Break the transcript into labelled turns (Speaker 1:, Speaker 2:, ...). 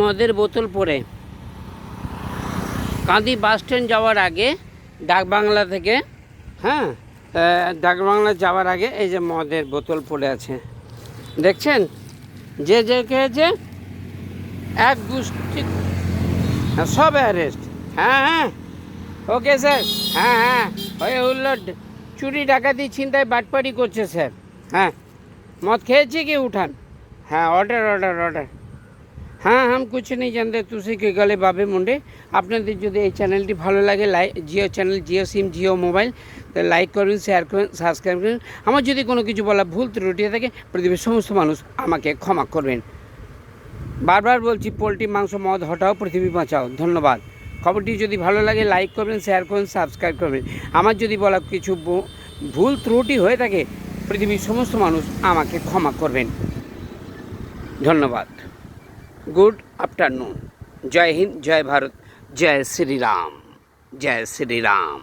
Speaker 1: মদের বোতল পড়ে কাঁদি বাস স্ট্যান্ড যাওয়ার আগে ডাকবাংলা থেকে, হ্যাঁ, ডাকবাংলা যাওয়ার আগে এই যে মদের বোতল পড়ে আছে, দেখছেন? যে যে খেয়েছে এক গোষ্ঠী সব অ্যারেস্ট। হ্যাঁ হ্যাঁ, ওকে স্যার। হ্যাঁ হ্যাঁ, হয়ে উঠল, চুরি ডাকাতি ছিনতাই বাটপাড়ি করছে স্যার। হ্যাঁ, মদ খেয়েছি কি উঠান। হ্যাঁ, অর্ডার অর্ডার অর্ডার। হ্যাঁ, हम कुछ नहीं जानते तुझे के गले बाबे मुंडे। আপনাদের যদি এই চ্যানেলটি ভালো লাগে, জিও চ্যানেল, জিও সিম, জিও মোবাইল, লাইক করুন, শেয়ার করুন, সাবস্ক্রাইব করুন। আমার যদি কোনো কিছু বলা ভুল ত্রুটি থাকে পৃথিবীর সমস্ত মানুষ আমাকে ক্ষমা করবেন। বারবার বলছি, পোলট্রি, মাংস, মদ হটাও, পৃথিবী বাঁচাও। ধন্যবাদ। খবরটি যদি ভালো লাগে লাইক করবেন, শেয়ার করুন, সাবস্ক্রাইব করবেন। আমার যদি বলা কিছু ভুল ত্রুটি হয়ে থাকে পৃথিবীর সমস্ত মানুষ আমাকে ক্ষমা করবেন। ধন্যবাদ। Good afternoon. जय हिंद, जय भारत, जय श्री राम, जय श्री राम।